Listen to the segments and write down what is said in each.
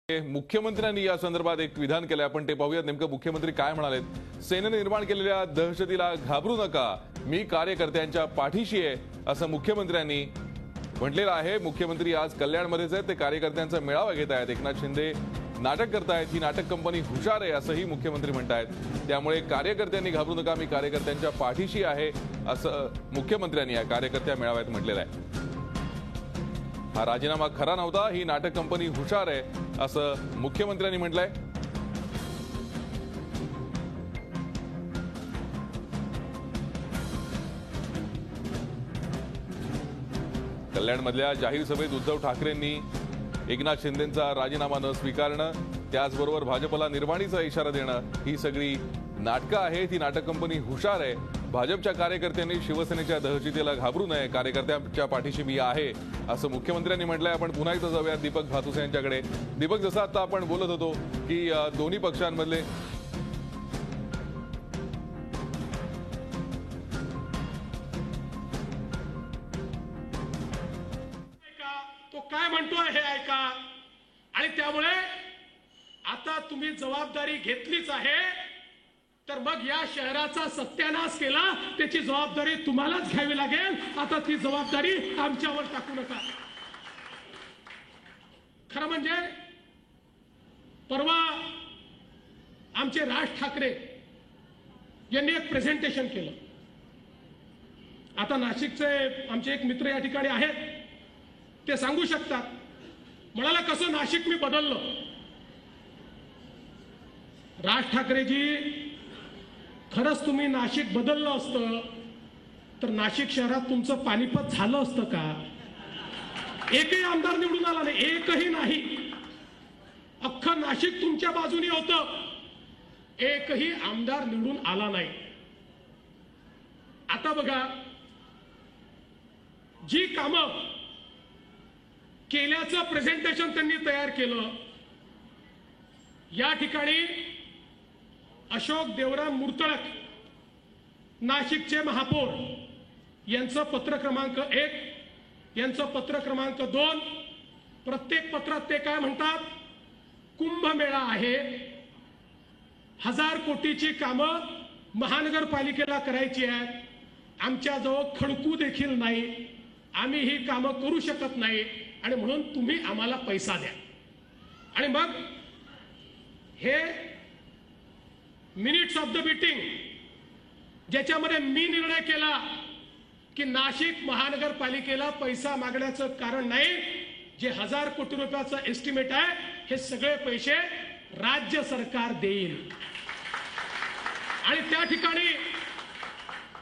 मुख्यमंत्र्यांनी या संदर्भात एक विधान केले, आपण ते पाहूयात. नेमकं मुख्यमंत्री काय म्हणालेत. सेनेने निर्माण केलेल्या दहशतीला घाबरू नका, मी कार्यकर्त्यांच्या पाठीशी आहे, असं मुख्यमंत्र्यांनी म्हटलेलं आहे. मुख्यमंत्री आज कल्याणमध्येच आहेत, ते कार्यकर्त्यांचा मेळावा घेत आहेत. एकनाथ शिंदे नाटक करतायत, ही नाटक कंपनी हुशार आहे असंही मुख्यमंत्री म्हणतायत. त्यामुळे कार्यकर्त्यांनी घाबरू नका, मी कार्यकर्त्यांच्या पाठीशी आहे, असं मुख्यमंत्र्यांनी या कार्यकर्त्या मेळाव्यात म्हटलेलं आहे. हा राजीनामा खरा नव्हता, ही नाटक कंपनी हुशार आहे, असं मुख्यमंत्र्यांनी म्हटलंय. कल्याणमधल्या जाहीर सभेत उद्धव ठाकरेंनी एकनाथ शिंदेंचा राजीनामा न स्वीकारणं, त्याचबरोबर भाजपला निर्वाणीचा इशारा देणं, ही सगळी नाटकं आहेत. ही नाटक कंपनी हुशार आहे. भाजपच्या कार्यकर्त्यांनी शिवसेनेच्या दहशतीला घाबरू नये, कार्यकर्त्यांच्या पाठीशी मी आहे, असं मुख्यमंत्र्यांनी म्हटलंय. आपण पुन्हा एकदा जाऊया दीपक भातुसे यांच्याकडे. दीपक, जसं आता आपण बोलत होतो की दोन्ही पक्षांमधले तो काय म्हणतोय हे ऐका, आणि त्यामुळे आता तुम्ही जबाबदारी घेतलीच आहे, तर मग या शहराचा सत्यानाश केला, त्याची जबाबदारी तुम्हालाच घ्यावी लागेल. आता ती जबाबदारी आमच्यावर टाकू नका. खरं म्हणजे परवा आमचे राज ठाकरे यांनी एक प्रेझेंटेशन केलं. आता नाशिकचे आमचे एक मित्र या ठिकाणी आहेत, ते सांगू शकतात. म्हणाला कसं नाशिक मी बदललं. राज ठाकरेजी, खरंच तुम्ही नाशिक बदललं असतं तर नाशिक शहरात तुमचं पानिपत झालं असतं का? एकही आमदार निवडून आला नाही, एकही नाही. अख्खं नाशिक तुमच्या बाजूने होतं, एकही आमदार निवडून आला नाही. आता बघा, जी कामं केल्याचं प्रेझेंटेशन त्यांनी तयार केलं. या ठिकाणी अशोक देवराम मुर्तडक, नाशिकचे महापौर, यांचं पत्र क्रमांक 1, यांचं पत्र क्रमांक 2, प्रत्येक पत्रात ते काय म्हणतात, कुंभमेळा आहे, 1000 कोटीची कामं महानगरपालिकेला करायची आहेत, आमच्याजवळ खडकू देखील नाही, आम्ही ही कामं करू शकत नाही, आणि म्हणून तुम्ही आम्हाला पैसा द्या. आणि मग हे मिनिट्स ऑफ द मीटिंग, ज्याच्यामध्ये मी निर्णय केला की नाशिक महानगरपालिकेला पैसा मागण्याचं कारण नाही, जे 1000 कोटी रुपयाचं एस्टिमेट आहे, हे सगळे पैसे राज्य सरकार देईल. आणि त्या ठिकाणी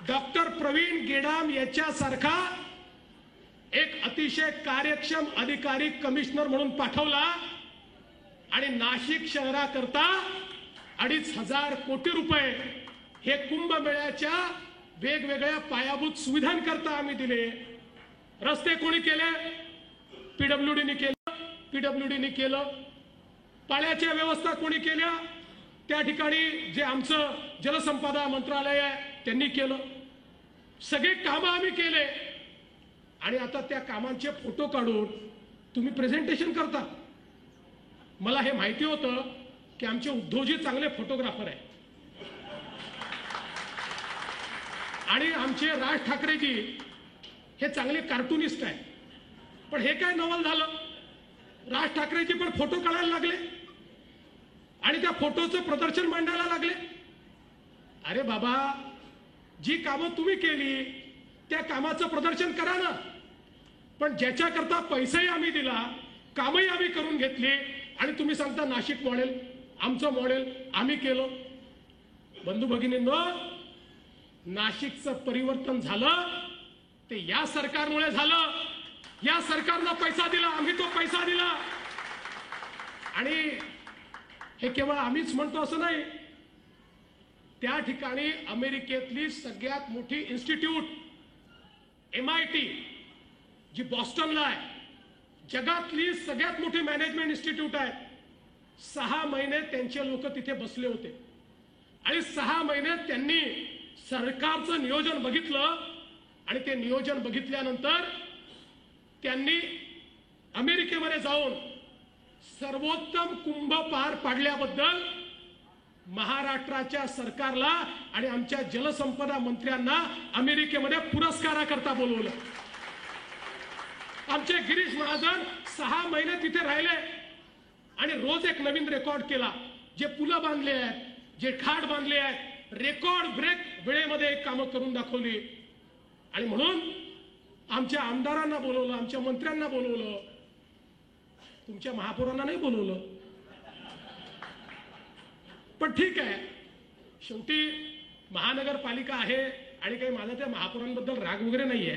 डॉक्टर प्रवीण गेडाम याच्यासारखा एक अतिशय कार्यक्षम अधिकारी कमिशनर म्हणून पाठवला, आणि नाशिक शहराकरता 2500 कोटी रुपये हे कुंभमेळ्याच्या वेगवेगळ्या पायाभूत सुविधांकरता आम्ही दिले. रस्ते कोणी केले? पीडब्ल्यूडीने केलं. पाण्याच्या व्यवस्था कोणी केल्या? त्या ठिकाणी जे आमचं जलसंपदा मंत्रालय आहे त्यांनी केलं. सगळे कामं आम्ही केले, आणि आता त्या कामांचे फोटो काढून तुम्ही प्रेझेंटेशन करता. मला हे माहिती होतं की आमचे उद्धवजी चांगले फोटोग्राफर आहे, आणि आमचे राज ठाकरेजी हे चांगले कार्टुनिस्ट आहे. पण हे काय नवल झालं, राज ठाकरेजी पण फोटो काढायला लागले आणि त्या फोटोचं प्रदर्शन मांडायला लागले. अरे बाबा, जी कामं तुम्ही केली त्या कामाचं प्रदर्शन करा ना. पण ज्याच्याकरता पैसाही आम्ही दिला, कामही आम्ही करून घेतली, आणि तुम्ही सांगता नाशिक मॉडेल, आमचं मॉडेल आम्ही केलं. बंधू भगिनींनो, नाशिकचं परिवर्तन झालं ते या सरकारमुळे झालं. या सरकारनं पैसा दिला, आम्ही तो पैसा दिला. आणि हे केवळ आम्हीच म्हणतो असं नाही. त्या ठिकाणी अमेरिकेतली सगळ्यात मोठी इन्स्टिट्यूट MIT, जी बॉस्टनला आहे, जगातली सगळ्यात मोठी मॅनेजमेंट इन्स्टिट्यूट आहे, 6 महिने त्यांचे लोक तिथे बसले होते, आणि 6 महिने त्यांनी सरकारचं नियोजन बघितलं. आणि ते नियोजन बघितल्यानंतर त्यांनी अमेरिकेमध्ये जाऊन सर्वोत्तम कुंभ पार पाडल्याबद्दल महाराष्ट्राच्या सरकारला आणि आमच्या जलसंपदा मंत्र्यांना अमेरिकेमध्ये पुरस्काराकरता बोलवलं. आमचे गिरीश महाजन 6 महिने तिथे राहिले आणि रोज एक नवीन रेकॉर्ड केला. जे पुलं बांधले आहेत, जे खाड बांधले आहेत, रेकॉर्ड ब्रेक वेळेमध्ये कामं करून दाखवली. आणि म्हणून आमच्या आमदारांना बोलवलं, आमच्या मंत्र्यांना बोलवलं, तुमच्या महापौरांना नाही बोलवलं. पण ठीक आहे, शेवटी महानगरपालिका आहे आणि काही माझा त्या महापौरांबद्दल राग वगैरे नाहीये.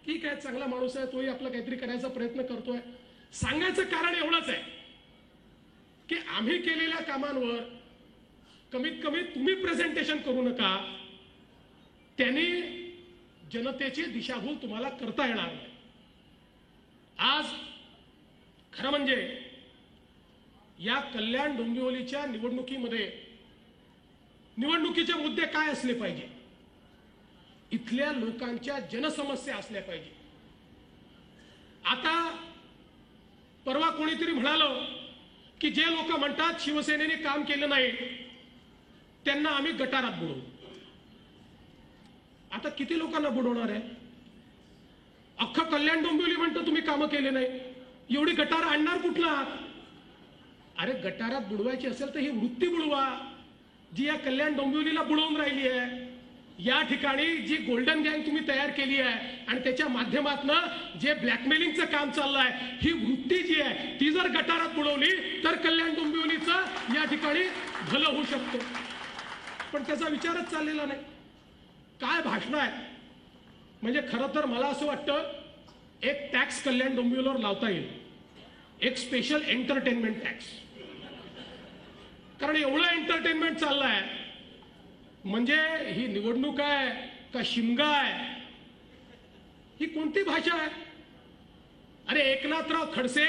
ठीक आहे, चांगला माणूस आहे, तोही आपला काहीतरी करायचा प्रयत्न करतोय. सांगायचं कारण एवढंच आहे की आम्ही केलेल्या कामांवर कमीत कमी तुम्ही प्रेझेंटेशन करू नका. त्यांनी जनतेची दिशाभूल तुम्हाला करता येणार नाही. आज खरं म्हणजे या कल्याण डोंबिवलीच्या निवडणुकीचे मुद्दे काय असले पाहिजे, इथल्या लोकांच्या जनसमस्या असल्या पाहिजे. आता परवा कोणीतरी म्हणालं की जे लोक म्हणतात शिवसेनेने काम केलं नाही त्यांना आम्ही गटारात बुडवू. आता किती लोकांना बुडवणार आहे? अख्खं कल्याण डोंबिवली म्हणतं तुम्ही कामं केले नाही, एवढी गटार आणणार कुठला? अरे गटारात बुडवायची असेल तर ही वृत्ती बुडवा जी या कल्याण डोंबिवलीला बुडवून राहिली आहे. या ठिकाणी जी गोल्डन गँग तुम्ही तयार केली आहे आणि त्याच्या माध्यमातून जे ब्लॅकमेलिंगचं काम चाललंय, ही वृत्ती जी आहे ती जर गटारात बुडवली तर कल्याण डोंबिवलीचं या ठिकाणी भलं होऊ शकतं. पण त्याचा विचारच चाललेला नाही. काय भाषण आहे म्हणजे खरं तर मला असं वाटतं एक टॅक्स कल्याण डोंबिवलीवर लावता येईल, एक स्पेशल एंटरटेनमेंट टॅक्स. कारण एवढं एंटरटेनमेंट चाललंय म्हणजे ही निवडणूक आहे का शिमगा आहे? ही कोणती भाषा आहे? अरे एकनाथराव खडसे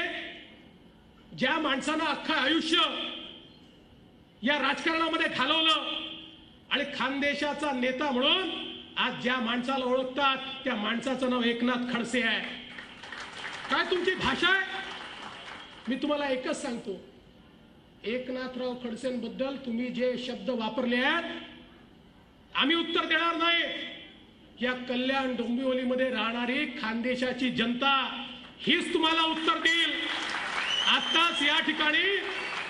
ज्या माणसानं अख्खं आयुष्य या राजकारणामध्ये घालवलं आणि खानदेशाचा नेता म्हणून आज ज्या माणसाला ओळखतात त्या माणसाचं नाव एकनाथ खडसे आहे. काय तुमची भाषा आहे? मी तुम्हाला एकच सांगतो, एकनाथराव खडसेंबद्दल तुम्ही जे शब्द वापरले आहेत आम्ही उत्तर देणार नाही. या कल्याण डोंबिवलीमध्ये राहणारी खानदेशाची जनता हीच तुम्हाला उत्तर देईल. आताच या ठिकाणी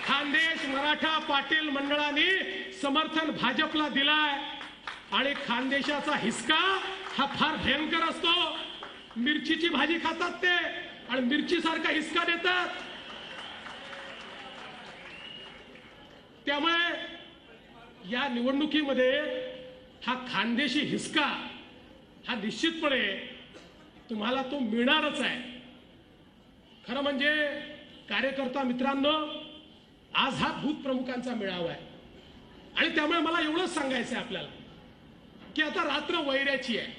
खानदेश मराठा पाटील मंडळाने समर्थन भाजपला दिलाय आणि खानदेशाचा हिसका हा फार भयंकर असतो. मिरचीची भाजी खातात ते आणि मिरची सारखा हिसका देतात. त्यामुळे या निवडणुकीमध्ये हा खानदेशी हिसका हा निश्चितपणे तुम्हाला तो मिळणारच आहे. खरं म्हणजे कार्यकर्ता मित्रांनो, आज हा भूत प्रमुखांचा मेळावा आहे आणि त्यामुळे मला एवढंच सांगायचं आहे आपल्याला की आता रात्र वैऱ्याची आहे.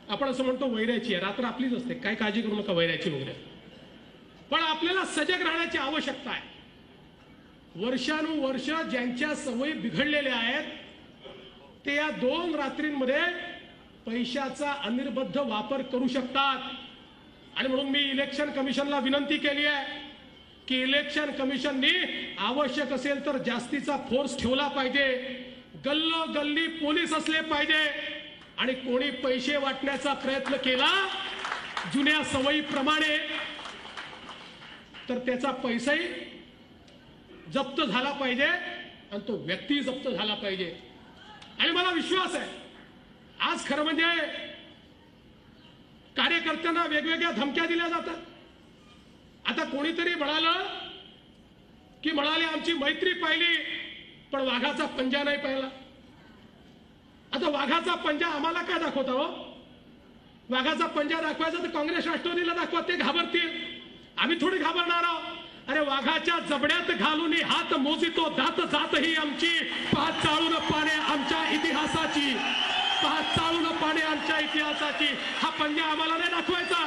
आपण असं म्हणतो वैऱ्याची आहे, रात्र आपलीच असते, काय काळजी करू नका वैऱ्याची वगैरे. पण आपल्याला सजग राहण्याची आवश्यकता आहे. वर्षानुवर्ष ज्यांच्या सवयी बिघडलेल्या आहेत ते या 2 रात्रींमध्ये पैशाचा अनिर्बद्ध वापर करू शकतात. आणि म्हणून मी इलेक्शन कमिशनला विनंती केली आहे की इलेक्शन कमिशननी आवश्यक असेल तर जास्तीचा फोर्स ठेवला पाहिजे. गल्लोगल्ली पोलीस असले पाहिजे आणि कोणी पैसे वाटण्याचा प्रयत्न केला जुन्या सवयीप्रमाणे तर त्याचा पैसाही जप्त झाला पाहिजे आणि तो व्यक्ती जप्त झाला पाहिजे. आणि मला विश्वास आहे आज खरं म्हणजे कार्यकर्त्यांना वेगवेगळ्या धमक्या दिल्या जातात. आता कोणीतरी म्हणाले आमची मैत्री पाहिली पण वाघाचा पंजा नाही पाहिला. आता वाघाचा पंजा आम्हाला काय दाखवता हो? वाघाचा पंजा दाखवायचा तर काँग्रेस राष्ट्रवादीला दाखवा, ते घाबरतील. आम्ही थोडी घाबरणार आहोत. अरे वाघाच्या जबड्यात घालून हात मोजितो दात जात ही आमची, पाच चाळून पाने आमच्या इतिहासाची, पाच चाळून पाने आमच्या इतिहासाची. हा पंजा आम्हाला नाही दाखवायचा.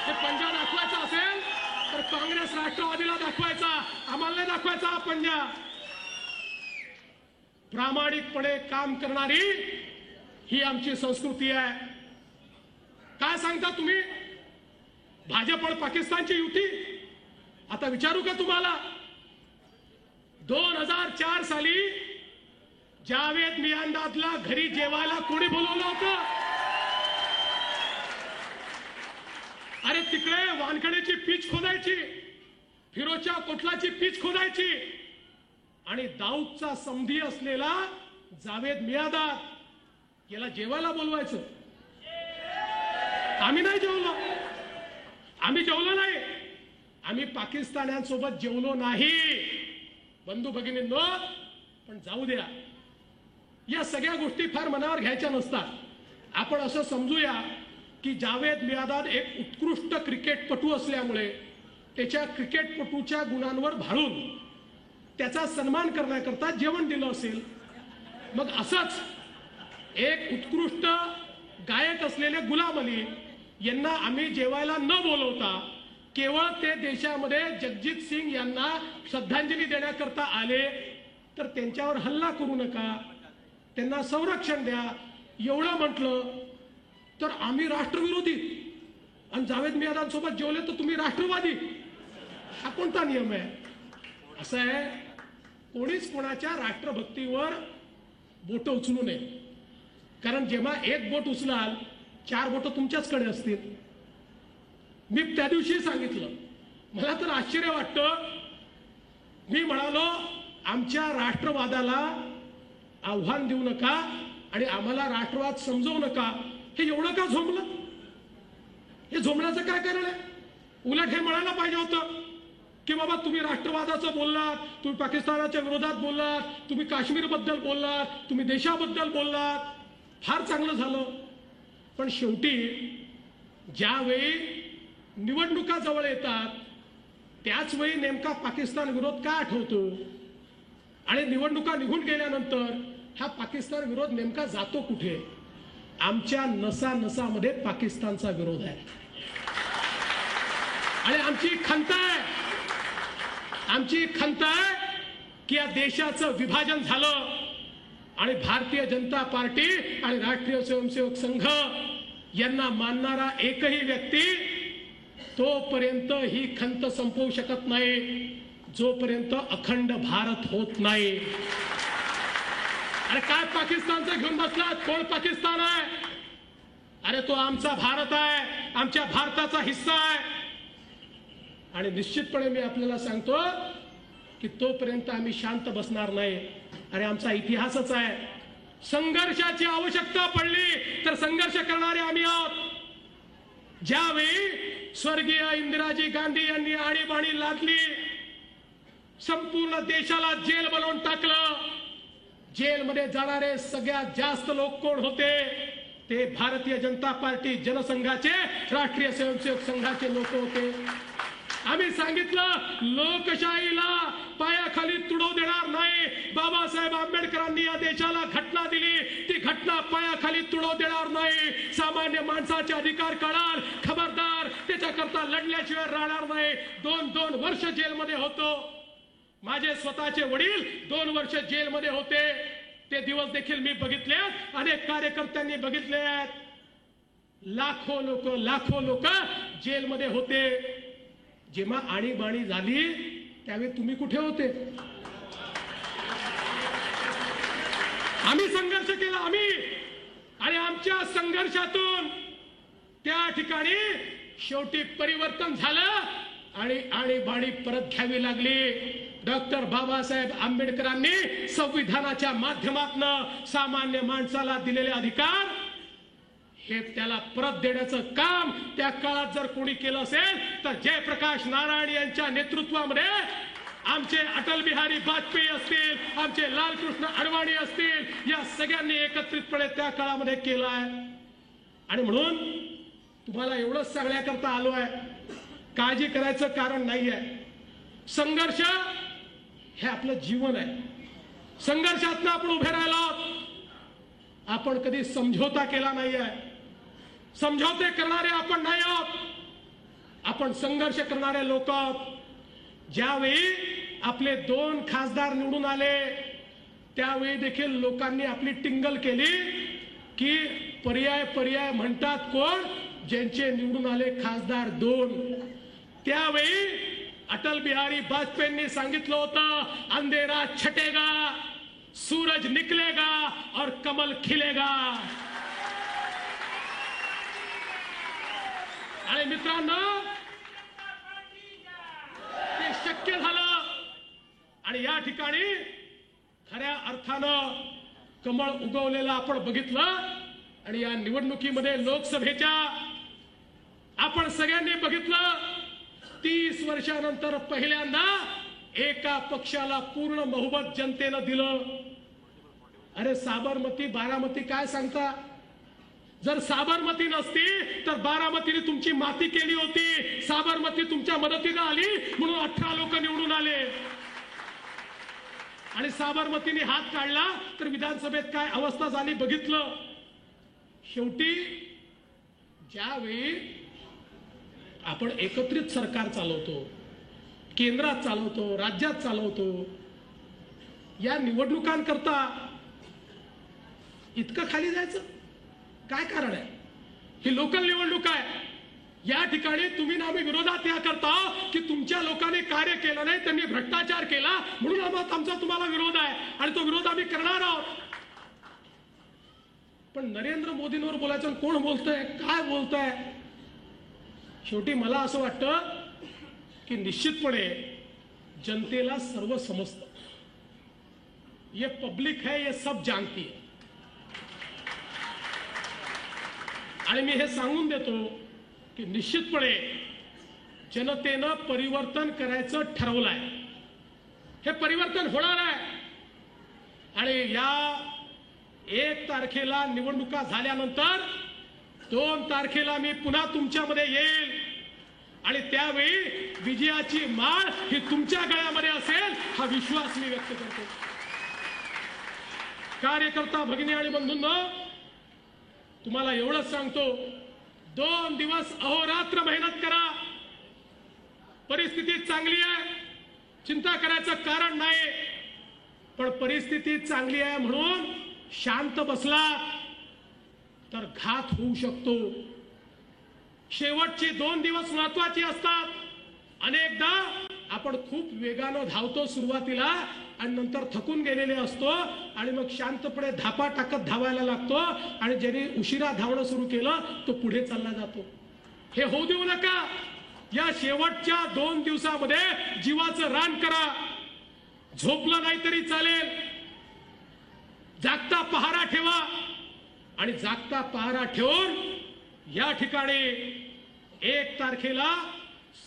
हे पंजा दाखवायचा असेल तर काँग्रेस राष्ट्रवादीला दाखवायचा, आम्हाला नाही दाखवायचा हा पंजा. प्रामाणिकपणे काम करणारी ही आमची संस्कृती आहे. काय सांगता तुम्ही? भाजप आणि पाकिस्तानची युती. आता विचारू का तुम्हाला, 2004 साली जावेद मियांदादला घरी जेवायला कोणी बोलवलं होतं? अरे तिकडे वानखेडेची पीच खोदायची, फिरोजच्या कोटलाची पीच खोदायची, आणि दाऊदचा समधी असलेला जावेद मियांदाद याला जेवायला बोलवायचं. आम्ही नाही जेवलो, आम्ही जेवलो नाही, आम्ही पाकिस्तान्यांसोबत जेवलो नाही. बंधू भगिनींनो, पण जाऊ द्या, या सगळ्या गोष्टी फार मनावर घ्यायच्या नसतात. आपण असं समजूया की जावेद मियांदाद एक उत्कृष्ट क्रिकेटपटू असल्यामुळे त्याच्या क्रिकेटपटूच्या गुणांवर भाळून त्याचा सन्मान करण्याकरता जेवण दिलं असेल. मग असंच एक उत्कृष्ट गायक असलेले गुलाम अली यांना आम्ही जेवायला न बोलवता केवळ ते देशामध्ये जगजीत सिंग यांना श्रद्धांजली देण्याकरता आले तर त्यांच्यावर हल्ला करू नका, त्यांना संरक्षण द्या एवढं म्हटलं तर आम्ही राष्ट्रविरोधी, आणि जावेद मियांदादसोबत जेवले तर तुम्ही राष्ट्रवादी. हा कोणता नियम आहे? असं आहे, कोणीच कोणाच्या राष्ट्रभक्तीवर बोट उचलू नये, कारण जेव्हा एक बोट उचलाल 4 बोट तुमच्याचकडे असतील. मी त्या दिवशी सांगितलं, मला तर आश्चर्य वाटतं. मी म्हणालो आमच्या राष्ट्रवादाला आव्हान देऊ नका आणि आम्हाला राष्ट्रवाद समजवू नका. हे एवढं का झोंबलं? हे झोंबण्याचं काय कारण आहे? उलट हे म्हणायला पाहिजे होतं की बाबा तुम्ही राष्ट्रवादाचं बोललात, तुम्ही पाकिस्तानाच्या विरोधात बोललात, तुम्ही काश्मीर बद्दल बोललात, तुम्ही देशाबद्दल बोललात, फार चांगलं झालं. पण शेवटी ज्यावेळी निवडणुका जवळ येतात त्याच वेळी नेमका पाकिस्तान विरोध का आठवतो, आणि निवडणुका निघून गेल्यानंतर हा पाकिस्तान विरोध नेमका जातो कुठे? आमच्या नसा नसामध्ये पाकिस्तानचा विरोध आहे, आणि आमची खंत आहे की या देशाचं विभाजन झालं आणि भारतीय जनता पार्टी आणि राष्ट्रीय स्वयंसेवक संघ यांना मानणारा एकही व्यक्ती तोपर्यंत ही खंत संपवू शकत नाही जोपर्यंत अखंड भारत होत नाही. अरे काय पाकिस्तानचं घेऊन बसलात? कोण पाकिस्तान आहे? अरे तो आमचा भारत आहे, आमच्या भारताचा हिस्सा आहे. आणि निश्चितपणे मी आपल्याला सांगतो की तोपर्यंत आम्ही शांत बसणार नाही. अरे आमचा इतिहासच आहे, संघर्षाची आवश्यकता पडली तर संघर्ष करणारे आम्ही आहोत. ज्यावेळी स्वर्गीय इंदिराजी गांधी यांनी आणीबाणी लादली, संपूर्ण देशाला जेल बनवून टाकलं, जेलमध्ये जाणारे सगळ्यात जास्त लोक कोण होते? ते भारतीय जनता पार्टी जनसंघाचे, राष्ट्रीय स्वयंसेवक संघाचे लोक होते. आम्ही सांगितलं लोकशाहीला पायाखाली तुडव देणार नाही. बाबासाहेब आंबेडकरांनी या देशाला घटना दिली, ती घटना पायाखाली तुडव देणार नाही. सामान्य माणसाचे अधिकार काढाल, खबरदार, त्याच्याकरता लढल्याशिवाय राहणार नाही. 2 वर्ष जेलमध्ये होतो. माझे स्वतःचे वडील 2 वर्ष जेलमध्ये होते. ते दिवस देखील मी बघितले, अनेक कार्यकर्त्यांनी बघितले आहेत. लाखो लोक जेलमध्ये होते. जेव्हा आणीबाणी झाली त्यावेळी तुम्ही कुठे होते? आम्ही संघर्ष केला, आणि आमच्या संघर्षातून त्या ठिकाणी शेवटी परिवर्तन झालं आणि आणीबाणी परत घ्यावी लागली. डॉक्टर बाबासाहेब आंबेडकरांनी संविधानाच्या माध्यमातून सामान्य माणसाला दिलेले अधिकार हे त्याला परत देण्याचं काम त्या काळात जर कोणी केलं असेल तर जयप्रकाश नारायण यांच्या नेतृत्वामध्ये आमचे अटल बिहारी वाजपेयी असतील, आमचे लालकृष्ण अडवाणी असतील, या सगळ्यांनी एकत्रितपणे त्या काळामध्ये केलं आहे. आणि म्हणून तुम्हाला एवढंच सांगण्याकरता आलो आहे, काळजी करायचं कारण नाही आहे. संघर्ष हे आपलं जीवन आहे. संघर्षातनं आपण उभे राहिलो. आपण कधी समझोता केला नाही आहे. समझोते करणारे आपण नाही आहोत. आपण संघर्ष करणारे लोक आहोत. ज्यावेळी आपले 2 खासदार निवडून आले त्यावेळी देखील लोकांनी आपली टिंगल केली की पर्याय म्हणतात कोण? ज्यांचे निवडून आले खासदार 2, त्यावेळी अटल बिहारी वाजपेयींनी सांगितलं होतं, अंधेरा छटेगा, सूरज निकलेगा और कमल खिलेगा. आणि मित्रांनो, ते शक्य झालं. आणि या ठिकाणी खऱ्या अर्थानं कमळ उगवलेलं आपण बघितलं. आणि या निवडणुकीमध्ये लोकसभेच्या आपण सगळ्यांनी बघितलं, 30 वर्षानंतर पहिल्यांदा एका पक्षाला पूर्ण बहुमत जनतेनं दिलं. अरे साबरमती, बारामती काय सांगता? जर साबरमती नसती तर बारामतीने तुमची माती केली होती. साबरमती तुमच्या मदतीला आली म्हणून 18 लोक निवडून आले. आणि साबरमतीने हात काढला तर विधानसभेत काय अवस्था झाली बघितलं. शेवटी ज्यावेळी आपण एकत्रित सरकार चालवतो, केंद्रात चालवतो, राज्यात चालवतो, या निवडणुकांकरता इतकं खाली जायचं काय कारण आहे? ही लोकल निवडणूक आहे. या ठिकाणी तुम्ही ना आम्ही विरोधात या करता की तुमच्या लोकांनी कार्य केलं नाही, त्यांनी भ्रष्टाचार केला म्हणून आमचा तुम्हाला विरोध आहे आणि तो विरोध आम्ही करणार आहोत. पण नरेंद्र मोदींवर बोलायचं, कोण बोलतंय, काय बोलतंय? शेवटी मला असं वाटतं की निश्चितपणे जनतेला सर्व समजतं. ये पब्लिक है, ये सब जानती है. आणि मी हे सांगून देतो की निश्चितपणे जनतेनं परिवर्तन करायचं ठरवलंय. हे परिवर्तन होणार आहे. आणि या 1 तारखेला निवडणुका झाल्यानंतर 2 तारखेला मी पुन्हा तुमच्यामध्ये येईल आणि त्यावेळी विजयाची माळ ही तुमच्या गळ्यामध्ये असेल हा विश्वास मी व्यक्त करतो. कार्यकर्ता भगिनी आणि बंधूंनो, तुम्हाला एवढंच सांगतो, 2 दिवस अहोरात्र मेहनत करा. परिस्थिती चांगली आहे, चिंता करायचं कारण नाही. पण परिस्थिती चांगली आहे म्हणून शांत बसला तर घात होऊ शकतो. शेवटचे 2 दिवस महत्वाचे असतात. अनेकदा आपण खूप वेगानं धावतो सुरुवातीला आणि नंतर थकून गेलेले असतो आणि मग शांतपणे धापा टाकत धावायला लागतो आणि ज्यांनी उशिरा धावणं सुरू केलं तो पुढे चालला जातो. हे होऊ देऊ नका. या शेवटच्या 2 दिवसामध्ये जीवाचं रान करा. झोपलं नाही तरी चालेल, जागता पहारा ठेवा आणि जागता पहारा ठेवून या ठिकाणी 1 तारखेला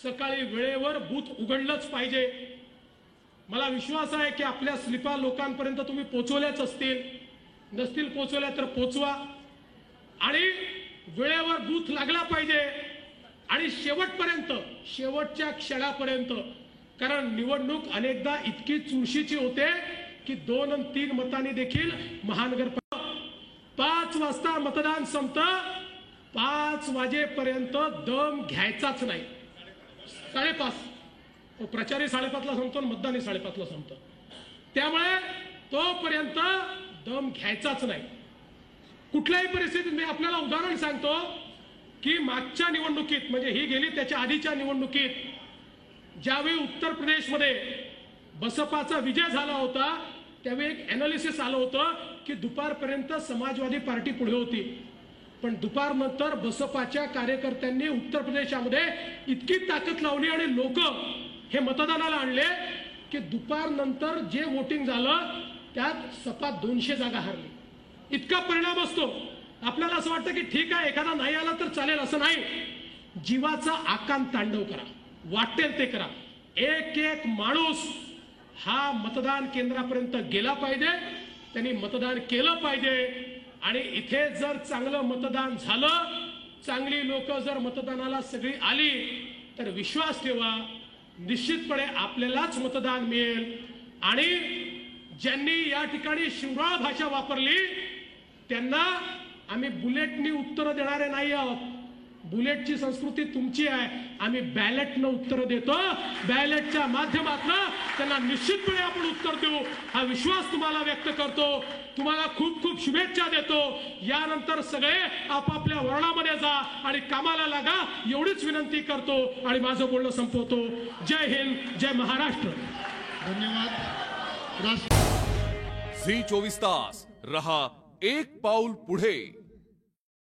सकाळी वेळेवर बूथ उघडलंच पाहिजे. मला विश्वास आहे की आपल्या स्लिपा लोकांपर्यंत तुम्ही पोहोचवल्याच असतील. नसतील पोहोचवल्या तर पोहोचवा आणि वेळेवर बूथ लागला पाहिजे आणि शेवटपर्यंत, शेवटच्या क्षणापर्यंत. कारण निवडणूक अनेकदा इतकी चुरशीची होते की 2 आणि 3 मतांनी देखील महानगरपालिका 5 वाजता मतदान संपतं. 5 वाजेपर्यंत दम घ्यायचाच नाही. 5:30 प्रचारी 5:30ला संपतो, मतदानी 5:30ला संपतं. त्यामुळे तोपर्यंत दम घ्यायचाच नाही. कुठल्याही परिस्थितीत मी आपल्याला उदाहरण सांगतो की मागच्या निवडणुकीत, म्हणजे ही गेली त्याच्या आधीच्या निवडणुकीत, ज्यावेळी उत्तर प्रदेशमध्ये बसपाचा विजय झाला होता त्यावेळी एक अनालिसिस आलं होतं की दुपारपर्यंत समाजवादी पार्टी पुढे होती. पण दुपारनंतर बसपाच्या कार्यकर्त्यांनी उत्तर प्रदेशामध्ये इतकी ताकद लावली आणि लोक हे मतदानाला आणले की दुपारनंतर जे वोटिंग झालं त्यात सपा 200 जागा हरली. इतका परिणाम असतो. आपल्याला असं वाटतं की ठीक आहे एखादा नाही आला तर चालेल, असं नाही. जीवाचा आकांत तांडव करा, वाटेल ते करा. एक एक माणूस हा मतदान केंद्रापर्यंत गेला पाहिजे, त्यांनी मतदान केलं पाहिजे. आणि इथे जर चांगलं मतदान झालं, चांगली लोक जर मतदानाला सगळी आली तर विश्वास ठेवा निश्चितपणे आपल्यालाच मतदान मिळेल. आणि ज्यांनी या ठिकाणी शिवराळ भाषा वापरली त्यांना आम्ही बुलेटनी उत्तर देणारे नाही आहोत. बुलेटची संस्कृती तुमची आहे. आम्ही बॅलेटनं उत्तर देतो. बॅलेटच्या माध्यमातून त्यांना निश्चितपणे आपण उत्तर देऊ हा विश्वास तुम्हाला व्यक्त करतो. तुम्हाला खूप खूप शुभेच्छा देतो. यानंतर सगळे आपापल्या वळणामध्ये जा आणि कामाला लागा एवढीच विनंती करतो आणि माझं बोलणं संपवतो. जय हिंद, जय महाराष्ट्र. धन्यवाद. झी 24 तास रहा एक पाऊल पुढे.